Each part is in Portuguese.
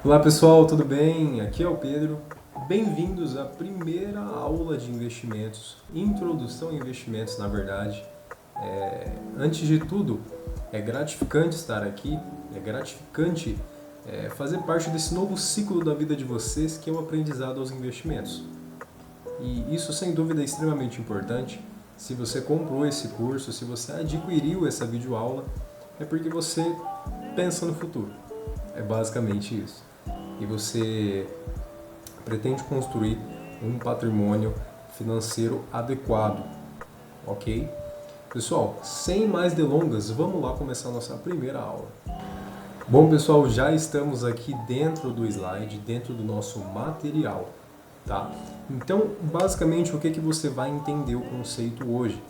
Olá pessoal, tudo bem? Aqui é o Pedro. Bem-vindos à primeira aula de investimentos, introdução a investimentos, na verdade. Antes de tudo, é gratificante estar aqui, é gratificante fazer parte desse novo ciclo da vida de vocês que é o aprendizado aos investimentos. E isso, sem dúvida, é extremamente importante. Se você comprou esse curso, se você adquiriu essa videoaula, é porque você pensa no futuro. É basicamente isso. E você pretende construir um patrimônio financeiro adequado, ok? Pessoal, sem mais delongas, vamos lá começar a nossa primeira aula. Bom, pessoal, já estamos aqui dentro do slide, dentro do nosso material, tá? Então, basicamente, o que você vai entender o conceito hoje?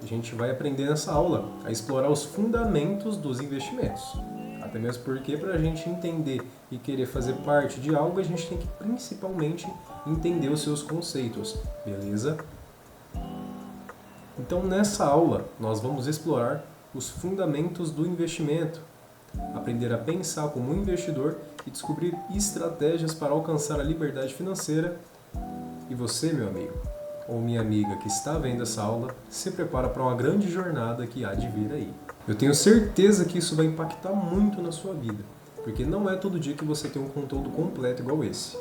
A gente vai aprender nessa aula a explorar os fundamentos dos investimentos. Até mesmo porque, para a gente entender e querer fazer parte de algo, a gente tem que principalmente entender os seus conceitos, beleza? Então, nessa aula, nós vamos explorar os fundamentos do investimento, aprender a pensar como um investidor e descobrir estratégias para alcançar a liberdade financeira. E você, meu amigo, ou minha amiga que está vendo essa aula, se prepara para uma grande jornada que há de vir aí. Eu tenho certeza que isso vai impactar muito na sua vida, porque não é todo dia que você tem um conteúdo completo igual esse.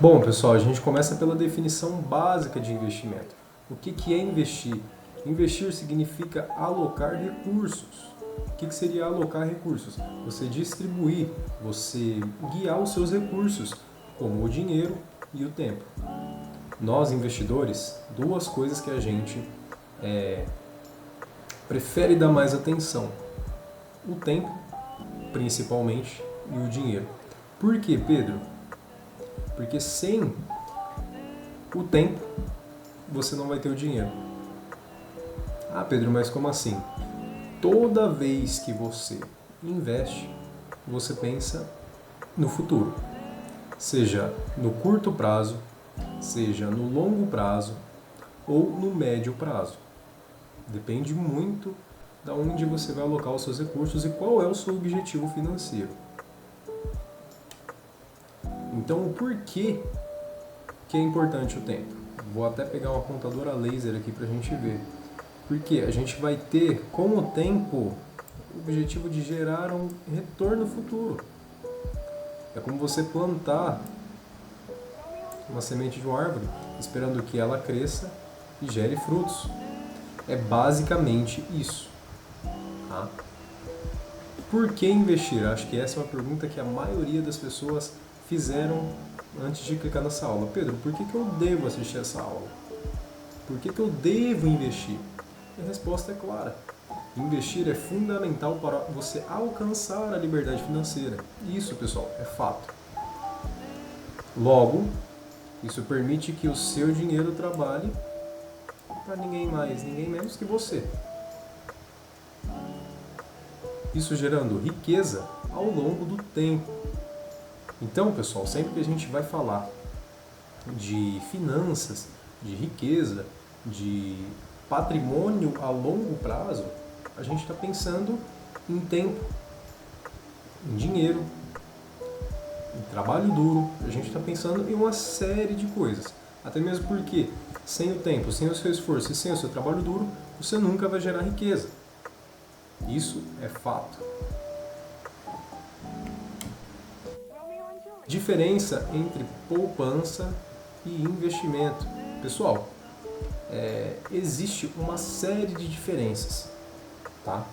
Bom, pessoal, a gente começa pela definição básica de investimento. O que é investir? Investir significa alocar recursos. O que seria alocar recursos? Você distribuir, você guiar os seus recursos, como o dinheiro e o tempo. Nós, investidores, duas coisas que a gente prefere dar mais atenção: o tempo, principalmente, e o dinheiro. Por quê, Pedro? Porque sem o tempo, você não vai ter o dinheiro. Ah, Pedro, mas como assim? Toda vez que você investe, você pensa no futuro. Seja no curto prazo, seja no longo prazo ou no médio prazo. Depende muito de onde você vai alocar os seus recursos e qual é o seu objetivo financeiro. Então, o porquê que é importante o tempo? Vou até pegar uma contadora laser aqui para a gente ver. Porque a gente vai ter, com o tempo, o objetivo de gerar um retorno futuro. É como você plantar uma semente de uma árvore, esperando que ela cresça e gere frutos. É basicamente isso. Tá? Por que investir? Acho que essa é uma pergunta que a maioria das pessoas fizeram antes de clicar nessa aula. Pedro, por que eu devo assistir essa aula? Por que eu devo investir? E a resposta é clara. Investir é fundamental para você alcançar a liberdade financeira. Isso, pessoal, é fato. Logo, isso permite que o seu dinheiro trabalhe para ninguém mais, ninguém menos que você. Isso gerando riqueza ao longo do tempo. Então, pessoal, sempre que a gente vai falar de finanças, de riqueza, de patrimônio a longo prazo, a gente está pensando em tempo, em dinheiro, em trabalho duro, a gente está pensando em uma série de coisas. Até mesmo porque, sem o tempo, sem o seu esforço e sem o seu trabalho duro, você nunca vai gerar riqueza. Isso é fato. Diferença entre poupança e investimento. Pessoal, existe uma série de diferenças, tá?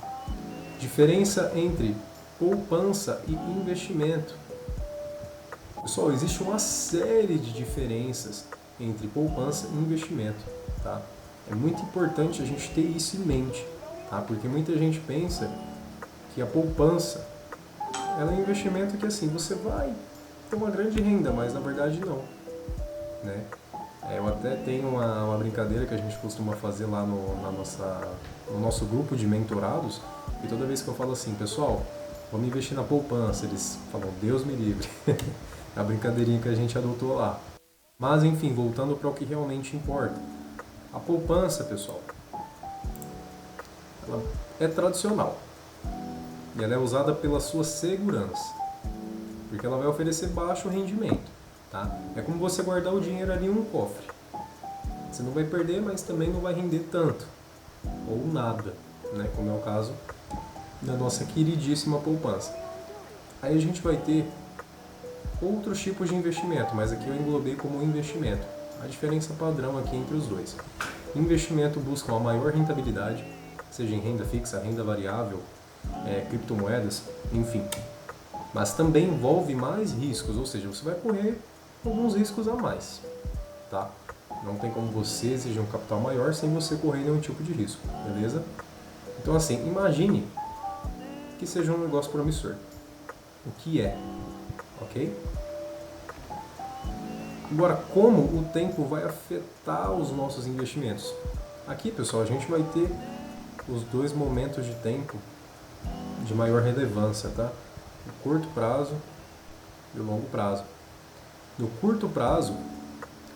Diferença entre poupança e investimento. Pessoal, existe uma série de diferenças entre poupança e investimento, tá? É muito importante a gente ter isso em mente, tá? Porque muita gente pensa que a poupança ela é um investimento que assim, você vai ter uma grande renda, mas na verdade não, né? Eu até tenho uma brincadeira que a gente costuma fazer lá no nosso grupo de mentorados, e toda vez que eu falo assim, pessoal, vamos investir na poupança, eles falam, Deus me livre. É a brincadeirinha que a gente adotou lá. Mas enfim, voltando para o que realmente importa. A poupança, pessoal, ela é tradicional e ela é usada pela sua segurança. Porque ela vai oferecer baixo rendimento, tá? É como você guardar o dinheiro ali em um cofre. Você não vai perder, mas também não vai render tanto, ou nada, né? Como é o caso da nossa queridíssima poupança. Aí a gente vai ter outros tipos de investimento, mas aqui eu englobei como investimento. A diferença padrão aqui entre os dois. Investimento busca uma maior rentabilidade, seja em renda fixa, renda variável, criptomoedas, enfim. Mas também envolve mais riscos, ou seja, você vai correr alguns riscos a mais, tá? Não tem como você exigir um capital maior sem você correr nenhum tipo de risco, beleza? Então assim, imagine que seja um negócio promissor. O que é, ok? Agora, como o tempo vai afetar os nossos investimentos? Aqui, pessoal, a gente vai ter os dois momentos de tempo de maior relevância, tá? O curto prazo e o longo prazo. No curto prazo,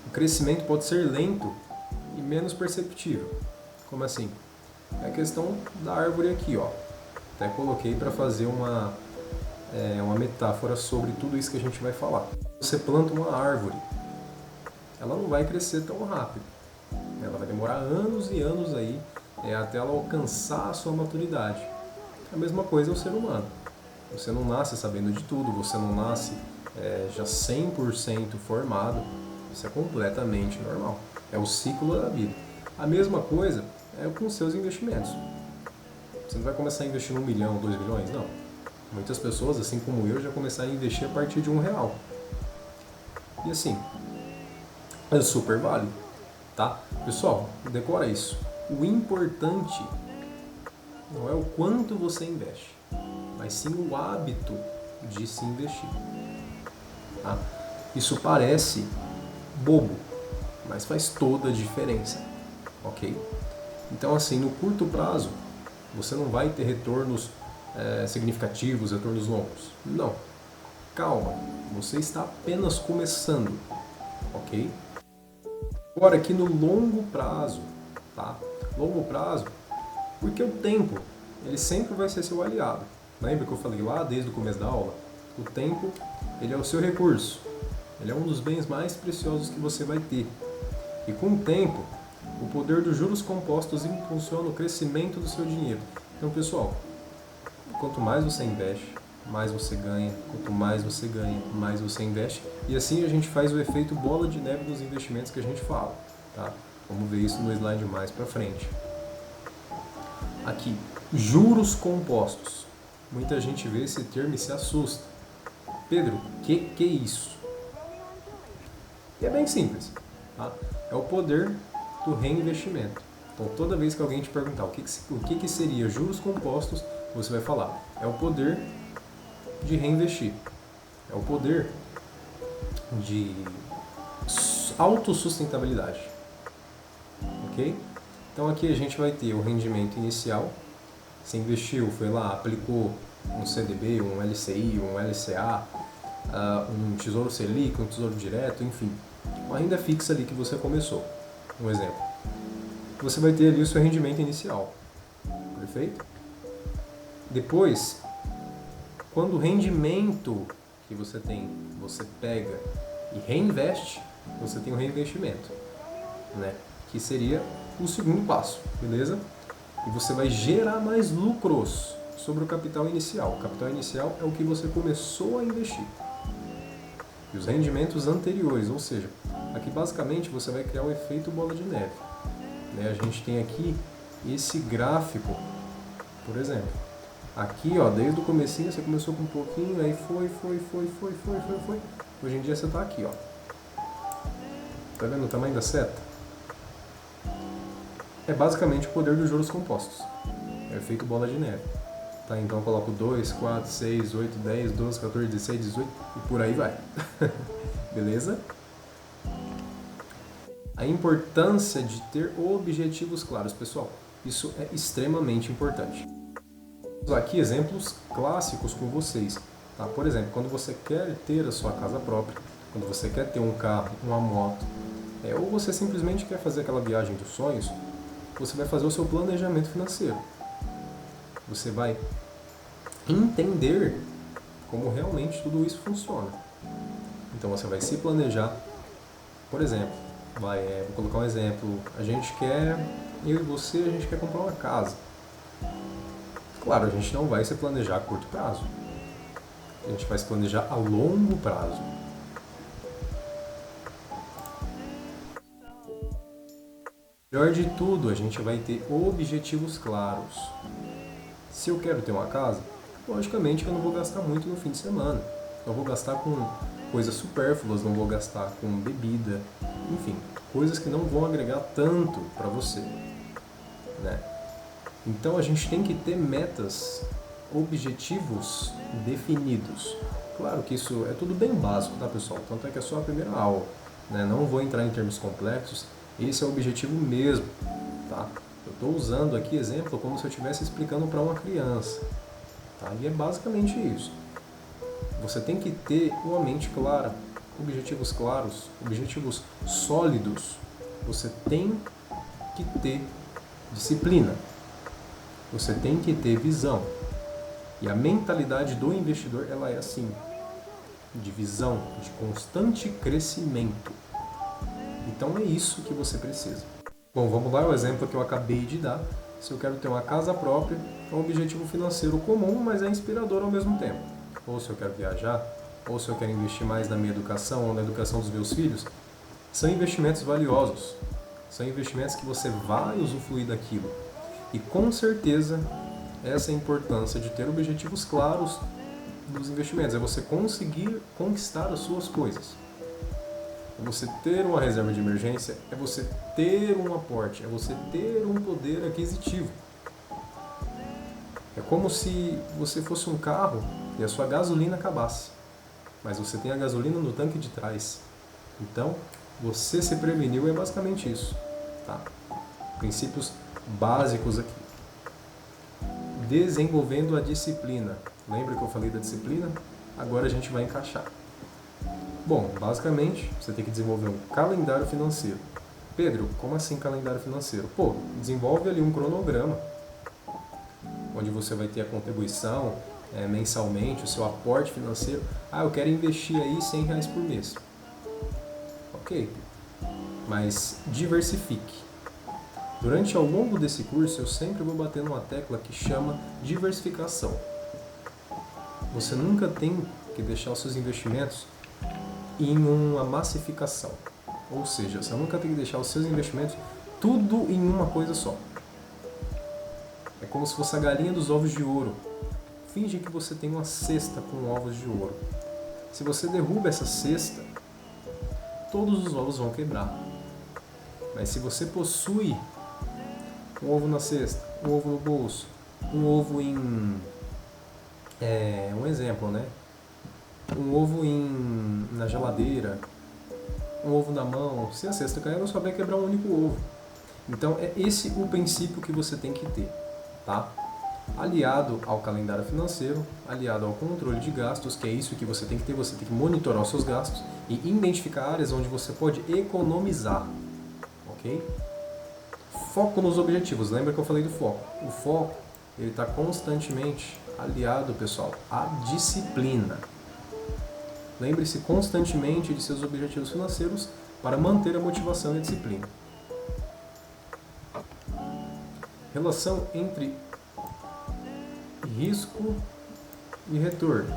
o crescimento pode ser lento e menos perceptível. Como assim? É a questão da árvore aqui, ó. Até coloquei para fazer uma metáfora sobre tudo isso que a gente vai falar. Você planta uma árvore, ela não vai crescer tão rápido. Ela vai demorar anos e anos aí até ela alcançar a sua maturidade. A mesma coisa é o ser humano. Você não nasce sabendo de tudo, você não nasce já 100% formado. Isso é completamente normal. É o ciclo da vida. A mesma coisa é com os seus investimentos. Você não vai começar a investir em 1 milhão, 2 milhões, não. Muitas pessoas, assim como eu, já começaram a investir a partir de R$ 1. E assim, é super válido, tá? Pessoal, decora isso. O importante não é o quanto você investe, mas sim o hábito de se investir. Tá? Isso parece bobo, mas faz toda a diferença, ok? Então, assim, no curto prazo, você não vai ter retornos significativos, retornos longos. Não. Calma, você está apenas começando, ok? Agora aqui no longo prazo, tá? Longo prazo, porque o tempo, ele sempre vai ser seu aliado. Lembra que eu falei lá desde o começo da aula? O tempo, ele é o seu recurso. Ele é um dos bens mais preciosos que você vai ter. E com o tempo, o poder dos juros compostos impulsiona o crescimento do seu dinheiro. Então, pessoal, quanto mais você investe, mais você ganha. Quanto mais você ganha, mais você investe. E assim a gente faz o efeito bola de neve dos investimentos que a gente fala. Tá? Vamos ver isso no slide mais para frente. Aqui, juros compostos. Muita gente vê esse termo e se assusta. Pedro, que é isso? E é bem simples. Tá? É o poder do reinvestimento. Então, toda vez que alguém te perguntar o que seria juros compostos, você vai falar, é o poder de reinvestir. É o poder de autossustentabilidade. Ok? Então, aqui a gente vai ter o rendimento inicial. Você investiu, foi lá, aplicou um CDB, um LCI, um LCA, um Tesouro Selic, um Tesouro Direto, enfim. Uma renda fixa ali que você começou. Um exemplo. Você vai ter ali o seu rendimento inicial. Perfeito? Depois, quando o rendimento que você tem, você pega e reinveste, você tem o reinvestimento, né? Que seria o segundo passo, beleza? E você vai gerar mais lucros sobre o capital inicial. O capital inicial é o que você começou a investir. E os rendimentos anteriores, ou seja, aqui basicamente você vai criar o efeito bola de neve. Né? A gente tem aqui esse gráfico, por exemplo. Aqui, ó, desde o comecinho você começou com um pouquinho, aí foi. Hoje em dia você está aqui, ó. Tá vendo o tamanho da seta? É basicamente o poder dos juros compostos. É o efeito bola de neve. Tá, então eu coloco 2, 4, 6, 8, 10, 12, 14, 16, 18 e por aí vai. Beleza? A importância de ter objetivos claros, pessoal. Isso é extremamente importante. Vou usar aqui exemplos clássicos com vocês. Tá? Por exemplo, quando você quer ter a sua casa própria, quando você quer ter um carro, uma moto, ou você simplesmente quer fazer aquela viagem dos sonhos, você vai fazer o seu planejamento financeiro. Você vai entender como realmente tudo isso funciona. Então você vai se planejar. Por exemplo, vou colocar um exemplo, eu e você, a gente quer comprar uma casa. Claro, a gente não vai se planejar a curto prazo. A gente vai se planejar a longo prazo. Melhor de tudo, a gente vai ter objetivos claros. Se eu quero ter uma casa, logicamente que eu não vou gastar muito no fim de semana. Não vou gastar com coisas supérfluas, não vou gastar com bebida, enfim, coisas que não vão agregar tanto para você, né? Então a gente tem que ter metas, objetivos definidos. Claro que isso é tudo bem básico, tá, pessoal? Tanto é que é só a primeira aula, né? Não vou entrar em termos complexos. Esse é o objetivo mesmo, tá? Eu estou usando aqui exemplo como se eu estivesse explicando para uma criança, tá? E é basicamente isso. Você tem que ter uma mente clara, objetivos claros, objetivos sólidos. Você tem que ter disciplina. Você tem que ter visão. E a mentalidade do investidor, ela é assim, de visão, de constante crescimento. Então é isso que você precisa. Bom, vamos lá, o exemplo que eu acabei de dar. Se eu quero ter uma casa própria, é um objetivo financeiro comum, mas é inspirador ao mesmo tempo. Ou se eu quero viajar, ou se eu quero investir mais na minha educação ou na educação dos meus filhos, são investimentos valiosos. São investimentos que você vai usufruir daquilo. E com certeza, essa é a importância de ter objetivos claros dos investimentos. É você conseguir conquistar as suas coisas. É você ter uma reserva de emergência, é você ter um aporte, é você ter um poder aquisitivo. É como se você fosse um carro e a sua gasolina acabasse, mas você tem a gasolina no tanque de trás. Então, você se preveniu, é basicamente isso. Tá? Princípios básicos aqui. Desenvolvendo a disciplina. Lembra que eu falei da disciplina? Agora a gente vai encaixar. Bom, basicamente, você tem que desenvolver um calendário financeiro. Pedro, como assim calendário financeiro? Pô, desenvolve ali um cronograma, onde você vai ter a contribuição mensalmente, o seu aporte financeiro. Ah, eu quero investir aí R$100 por mês. Ok, mas diversifique. Durante ao longo desse curso, eu sempre vou bater numa tecla que chama diversificação. Você nunca tem que deixar os seus investimentos em uma massificação. Ou seja, você nunca tem que deixar os seus investimentos tudo em uma coisa só. É como se fosse a galinha dos ovos de ouro. Finge que você tem uma cesta com ovos de ouro. Se você derruba essa cesta, todos os ovos vão quebrar. Mas se você possui um ovo na cesta, um ovo no bolso, um ovo um exemplo, né? Um ovo na geladeira, um ovo na mão, se a cesta cair, só vai quebrar um único ovo. Então é esse o princípio que você tem que ter, tá? Aliado ao calendário financeiro, aliado ao controle de gastos, que é isso que você tem que ter, você tem que monitorar os seus gastos e identificar áreas onde você pode economizar, ok? Foco nos objetivos, lembra que eu falei do foco? O foco, ele está constantemente aliado, pessoal, à disciplina. Lembre-se constantemente de seus objetivos financeiros para manter a motivação e a disciplina. Relação entre risco e retorno.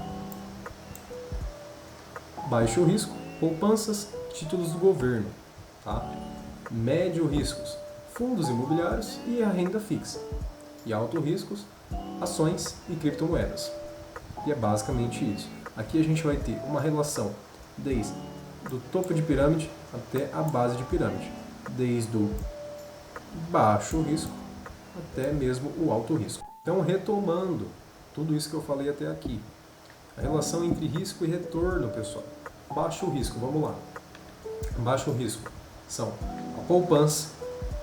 Baixo risco, poupanças, títulos do governo. Tá? Médio riscos, fundos imobiliários e a renda fixa. E alto riscos, ações e criptomoedas. E é basicamente isso. Aqui a gente vai ter uma relação desde do topo de pirâmide até a base de pirâmide. Desde o baixo risco até mesmo o alto risco. Então, retomando tudo isso que eu falei até aqui. A relação entre risco e retorno, pessoal. Baixo risco, vamos lá. Baixo risco são a poupança,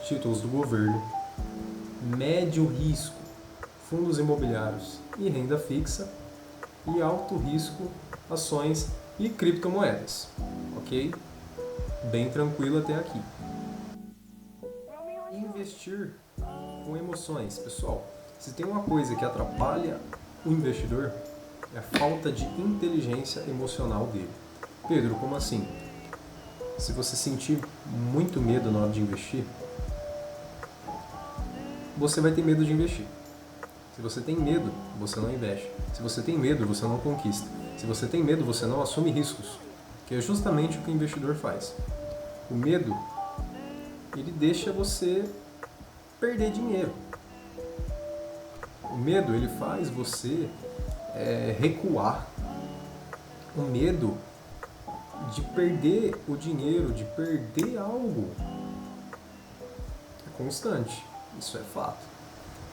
títulos do governo. Médio risco, fundos imobiliários e renda fixa. E alto risco, ações e criptomoedas. Ok? Bem tranquilo até aqui. Investir com emoções. Pessoal, se tem uma coisa que atrapalha o investidor, É a falta de inteligência emocional dele. Pedro, como assim? Se você sentir muito medo na hora de investir, você vai ter medo de investir. Se você tem medo, você não investe. Se você tem medo, você não conquista. Se você tem medo, você não assume riscos, que é justamente o que o investidor faz. O medo, ele deixa você perder dinheiro. O medo, ele faz você recuar. O medo de perder o dinheiro, de perder algo, é constante. Isso é fato.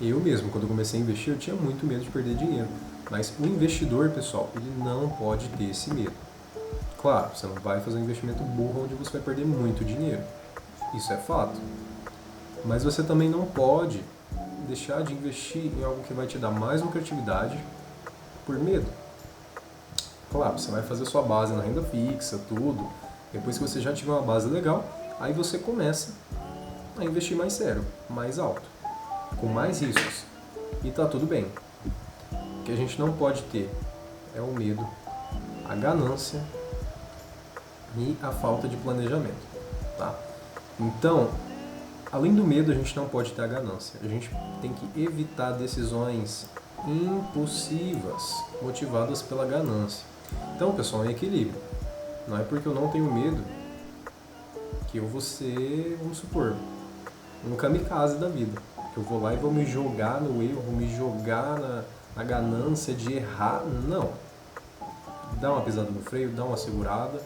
Eu mesmo, quando comecei a investir, eu tinha muito medo de perder dinheiro. Mas o investidor, pessoal, ele não pode ter esse medo. Claro, você não vai fazer um investimento burro onde você vai perder muito dinheiro. Isso é fato. Mas você também não pode deixar de investir em algo que vai te dar mais lucratividade por medo. Claro, você vai fazer sua base na renda fixa, tudo. Depois que você já tiver uma base legal, aí você começa a investir mais sério, mais alto, com mais riscos. E tá tudo bem. O que a gente não pode ter é o medo, a ganância e a falta de planejamento, tá? Então, além do medo, a gente não pode ter a ganância. A gente tem que evitar decisões impulsivas, motivadas pela ganância. Então, pessoal, é equilíbrio. Não é porque eu não tenho medo que eu vou ser, vamos supor, um kamikaze da vida. Que eu vou lá e vou me jogar no erro, vou me jogar na ganância de errar. Não. Dá uma pisada no freio, dá uma segurada,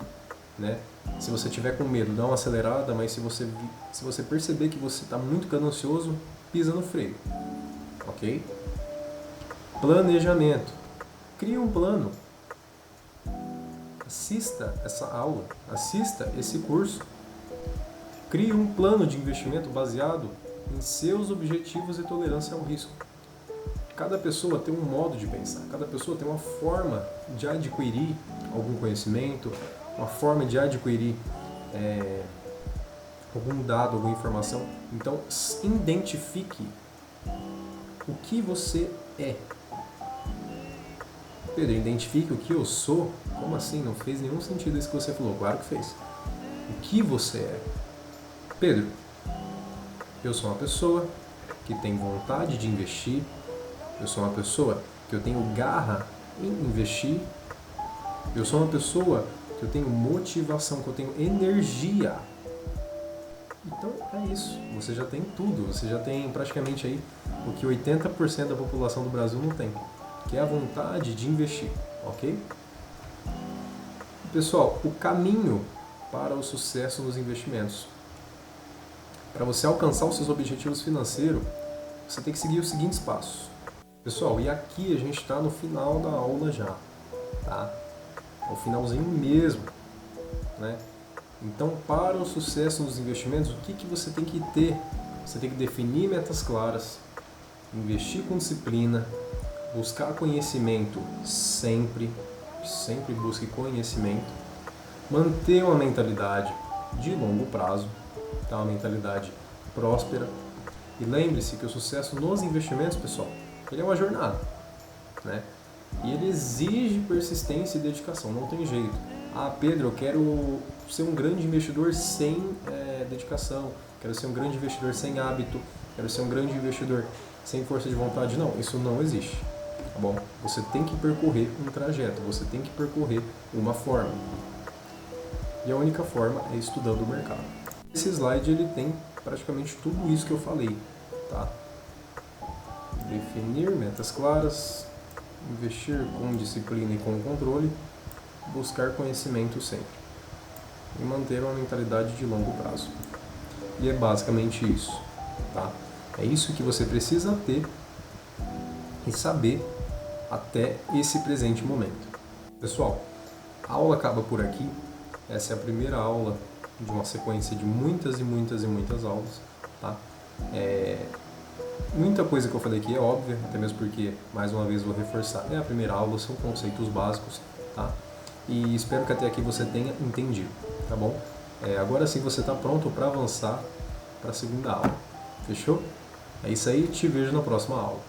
né? Se você tiver com medo, dá uma acelerada, mas se você perceber que você está muito ganancioso, pisa no freio. Ok? Planejamento. Crie um plano. Assista essa aula, assista esse curso. Crie um plano de investimento baseado em seus objetivos e tolerância ao risco. Cada pessoa tem um modo de pensar, cada pessoa tem uma forma de adquirir algum conhecimento, uma forma de adquirir algum dado, alguma informação. Então, identifique o que você é. Pedro, identifique o que eu sou? Como assim? Não fez nenhum sentido isso que você falou. Claro que fez. O que você é? Pedro, eu sou uma pessoa que tem vontade de investir. Eu sou uma pessoa que eu tenho garra em investir. Eu sou uma pessoa que eu tenho motivação, que eu tenho energia. Então é isso. Você já tem tudo. Você já tem praticamente aí o que 80% da população do Brasil não tem, que é a vontade de investir, ok? Pessoal, o caminho para o sucesso nos investimentos. Para você alcançar os seus objetivos financeiros, você tem que seguir os seguintes passos. Pessoal, e aqui a gente está no final da aula já, tá? É o finalzinho mesmo, né? Então, para o sucesso nos investimentos, o que você tem que ter? Você tem que definir metas claras, investir com disciplina, buscar conhecimento sempre busque conhecimento, manter uma mentalidade de longo prazo, tá? Uma mentalidade próspera. E lembre-se que o sucesso nos investimentos, pessoal, ele é uma jornada, né? E ele exige persistência e dedicação, não tem jeito. Ah, Pedro, eu quero ser um grande investidor sem dedicação, quero ser um grande investidor sem hábito, quero ser um grande investidor sem força de vontade. Não, isso não existe, tá bom? Você tem que percorrer um trajeto, você tem que percorrer uma forma. E a única forma é estudando o mercado. Esse slide ele tem praticamente tudo isso que eu falei, tá? Definir metas claras, investir com disciplina e com controle, buscar conhecimento sempre e manter uma mentalidade de longo prazo. E é basicamente isso, tá? É isso que você precisa ter e saber até esse presente momento. Pessoal, a aula acaba por aqui. Essa é a primeira aula de uma sequência de muitas e muitas e muitas aulas, tá? Muita coisa que eu falei aqui é óbvia, até mesmo porque, mais uma vez, vou reforçar, é a primeira aula, são conceitos básicos, tá? E espero que até aqui você tenha entendido, tá bom? Agora sim você está pronto para avançar para a segunda aula, fechou? É isso aí, te vejo na próxima aula.